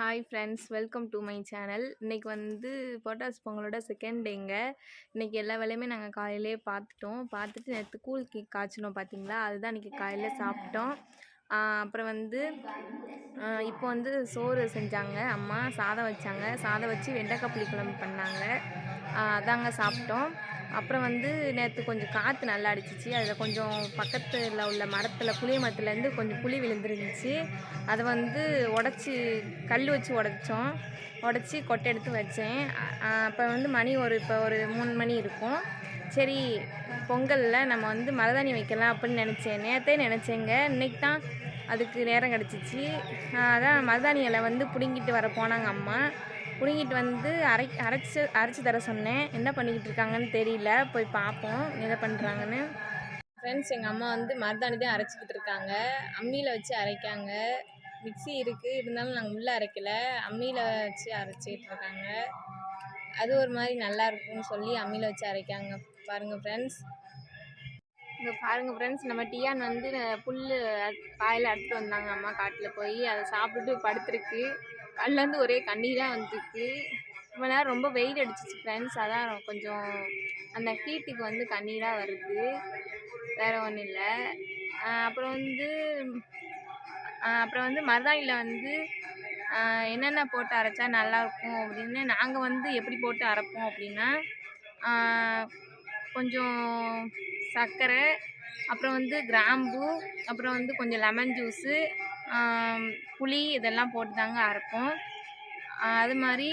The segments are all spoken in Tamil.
Hi friends, welcome to my channel. இன்றைக்கி வந்து பொட்டாஸ் பொங்கலோட செகண்ட் டேங்க. இன்றைக்கி எல்லா வேலையுமே நாங்கள் காலையிலேயே பார்த்துட்டு நேற்று கூழ் காய்ச்சினோம் பார்த்தீங்களா, அதுதான் இன்றைக்கி காலையில் சாப்பிட்டோம். அப்புறம் வந்து இப்போ வந்து சோறு செஞ்சாங்க அம்மா, சாதம் வச்சாங்க. சாதம் வச்சு வெண்டைக்காய் புளிக்குழம்பு பண்ணாங்க, அதாங்க சாப்பிட்டோம். அப்புறம் வந்து நேற்று கொஞ்சம் காற்று நல்லா அடிச்சிச்சு. அதில் கொஞ்சம் பக்கத்தில் உள்ள மரத்தில் புளிய மரத்துலேருந்து கொஞ்சம் புளி விழுந்துருந்துச்சு. அதை வந்து கல் வச்சு உடச்சி கொட்டை எடுத்து வச்சேன். அப்போ வந்து மணி இப்போ ஒரு 3 மணி இருக்கும். சரி, பொங்கலில் நம்ம வந்து மருதாணி வைக்கலாம் அப்படின்னு நேற்றே நினச்சேங்க. இன்றைக்கி தான் அதுக்கு நேரம் கிடச்சிச்சு. அதான் மருதாணி இலை வந்து பிடுங்கிட்டு வர போனாங்க அம்மா. பிடுங்கிட்டு வந்து அரைச்சி தர சொன்னேன். என்ன பண்ணிக்கிட்டு இருக்காங்கன்னு தெரியல, போய் பார்ப்போம் என்ன பண்ணுறாங்கன்னு. ஃப்ரெண்ட்ஸ், எங்கள் அம்மா வந்து மருதாணி தான் அரைச்சிக்கிட்டு இருக்காங்க. அம்மியில் வச்சு அரைக்காங்க. மிக்ஸி இருக்குது, இருந்தாலும் நாங்கள் உள்ளே அரைக்கலை, அம்மியில் வச்சு அரைச்சிக்கிட்டு இருக்காங்க. அது ஒரு மாதிரி நல்லா இருக்கும்னு சொல்லி அம்மியில் வச்சு அரைக்காங்க. பாருங்கள் ஃப்ரெண்ட்ஸ், இங்கே பாருங்கள் ஃப்ரெண்ட்ஸ், நம்ம டியான் வந்து புல் காயில் எடுத்துகிட்டு வந்தாங்க அம்மா காட்டில் போய். அதை சாப்பிட்டுட்டு படுத்துருக்கு. கல்லேருந்து ஒரே கண்ணீராக வந்துருக்கு. இவ்வளோ நேரம் ரொம்ப வெயில் அடிச்சிச்சு ஃப்ரெண்ட்ஸ், அதான் கொஞ்சம் அந்த ஹீட்டுக்கு வந்து கண்ணீராக வருது, வேறு ஒன்றும் இல்லை. அப்புறம் வந்து மருதாணியில் வந்து என்னென்ன போட்டு அரைச்சா நல்லாயிருக்கும் அப்படின்னு நாங்கள் வந்து எப்படி போட்டு அரைப்போம் அப்படின்னா, கொஞ்சம் சர்க்கரை, அப்புறம் வந்து கிராம்பு, அப்புறம் வந்து கொஞ்சம் லெமன் ஜூஸு, புளி, இதெல்லாம் போட்டு தாங்க அரைப்போம். அது மாதிரி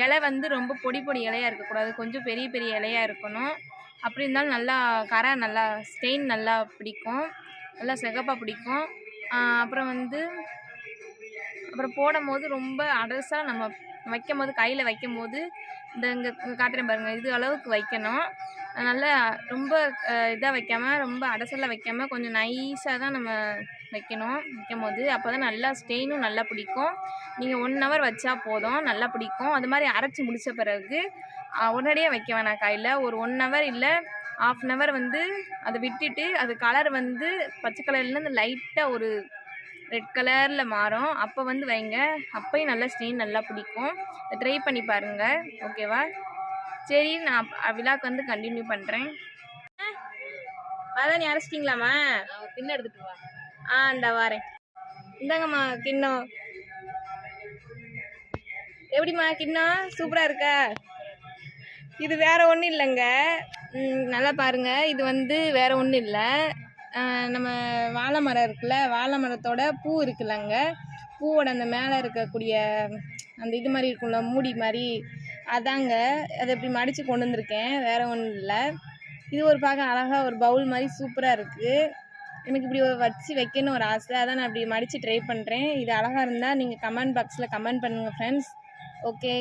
இலை வந்து ரொம்ப பொடி இலையாக இருக்கக்கூடாது, கொஞ்சம் பெரிய பெரிய இலையாக இருக்கணும். அப்படி இருந்தாலும் நல்லா கரை, நல்லா ஸ்டெயின் நல்லா பிடிக்கும், நல்லா சிகப்பாக பிடிக்கும். அப்புறம் போடும்போது ரொம்ப அடசாக நம்ம வைக்கும்போது, கையில் வைக்கும்போது இங்கே காட்டுறேன் பாருங்கள், இது அளவுக்கு வைக்கணும். நல்லா ரொம்ப இதாக வைக்காமல், ரொம்ப அடசலாக வைக்காமல், கொஞ்சம் நைஸாக தான் நம்ம வைக்கும்போது அப்போ தான் நல்லா ஸ்டெயினும் நல்லா பிடிக்கும். நீங்கள் 1 ஹவர் வச்சா போதும், நல்லா பிடிக்கும். அது மாதிரி அரைச்சி முடித்த பிறகு உடனடியாக வைக்க வேணாம் கையில். ஒரு 1 ஹவர் இல்லை ½ ஹவர் வந்து அதை விட்டுட்டு, அது கலர் வந்து பச்சை கலர்லேருந்து லைட்டாக ஒரு ரெட் கலரில் மாறும், அப்போ வந்து வைங்க. அப்போயும் நல்லா ஸ்டெயின் நல்லா பிடிக்கும். ட்ரை பண்ணி பாருங்கள், ஓகேவா? சரி, நான் விழாக்கு வந்து கண்டினியூ பண்ணுறேன். அதான் நீ அரைச்சிட்டிங்களாம்மா? கிண்ணம் எடுத்துட்டு வா. இந்த வாரேன். இந்தாங்கம்மா கிண்ணம். எப்படிம்மா கிண்ணம்? சூப்பராக இருக்கா? இது வேறு ஒன்றும் இல்லைங்க, நல்லா பாருங்கள். இது வந்து வேறு ஒன்றும் இல்லை, நம்ம வாழை மரம் இருக்குல்ல, வாழை மரத்தோட பூ இருக்குல்லங்க, பூவோட அந்த மேலே இருக்கக்கூடிய அந்த இது மாதிரி இருக்கும்ல, மூடி மாதிரி, அதாங்க. அதை இப்படி மடித்து கொண்டு வந்திருக்கேன், வேறு ஒன்றும் இல்லை. இது ஒரு பார்க்க அழகாக ஒரு பவுல் மாதிரி சூப்பராக இருக்குது. எனக்கு இப்படி வச்சு வைக்கணும் ஒரு ஆசை, அதான் நான் இப்படி மடித்து ட்ரை பண்ணுறேன். இது அழகாக இருந்தால் நீங்கள் கமெண்ட் பாக்ஸில் கமெண்ட் பண்ணுங்கள் ஃப்ரெண்ட்ஸ். ஓகே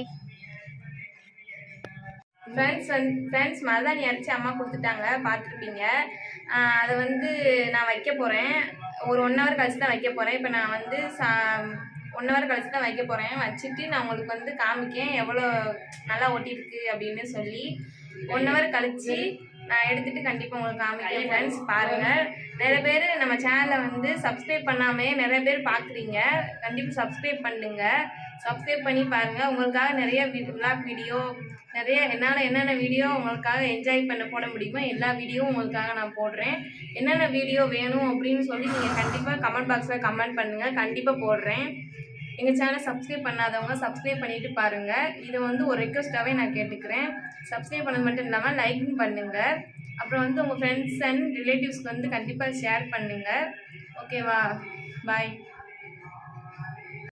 ஃப்ரெண்ட்ஸ், மருதாணி அரைச்சி அம்மா கொடுத்துட்டாங்க, பார்த்துருப்பீங்க. அதை வந்து நான் வைக்க போகிறேன். ஒரு 1 ஹவர் கழிச்சு தான் வைக்க போகிறேன். இப்போ நான் வந்து 1 ஹவர் கழிச்சு தான் வைக்க போகிறேன். வச்சுட்டு நான் உங்களுக்கு வந்து காமிக்கேன் எவ்வளோ நல்லா ஒட்டியிருக்கு அப்படின்னு சொல்லி. 1 ஹவர் கழிச்சு நான் எடுத்துகிட்டு கண்டிப்பாக உங்களுக்கு காமிக்கிறேன் ஃப்ரெண்ட்ஸ். பாருங்கள், நிறைய பேர் நம்ம சேனலை வந்து சப்ஸ்கிரைப் பண்ணாமே நிறைய பேர் பார்க்குறீங்க. கண்டிப்பாக சப்ஸ்கிரைப் பண்ணுங்கள். சப்ஸ்கிரைப் பண்ணி பாருங்கள். உங்களுக்காக நிறைய விளாக் வீடியோ, நிறைய என்னால் என்னென்ன வீடியோ உங்களுக்காக என்ஜாய் பண்ண போட முடியுமோ எல்லா வீடியோவும் உங்களுக்காக நான் போடுறேன். என்னென்ன வீடியோ வேணும் அப்படின்னு சொல்லி நீங்கள் கண்டிப்பாக கமெண்ட் பாக்ஸில் கமெண்ட் பண்ணுங்கள், கண்டிப்பாக போடுறேன். எங்கள் சேனலை சப்ஸ்கிரைப் பண்ணாதவங்க சப்ஸ்கிரைப் பண்ணிவிட்டு பாருங்கள். இதை வந்து ஒரு ரெக்வஸ்ட்டாகவே நான் கேட்டுக்கிறேன். சப்ஸ்கிரைப் பண்ணது மட்டும் இல்லாமல் லைக்கும் பண்ணுங்கள். அப்புறம் வந்து உங்கள் ஃப்ரெண்ட்ஸ் அண்ட் ரிலேட்டிவ்ஸ்க்கு வந்து கண்டிப்பாக ஷேர் பண்ணுங்கள், ஓகேவா? பாய்.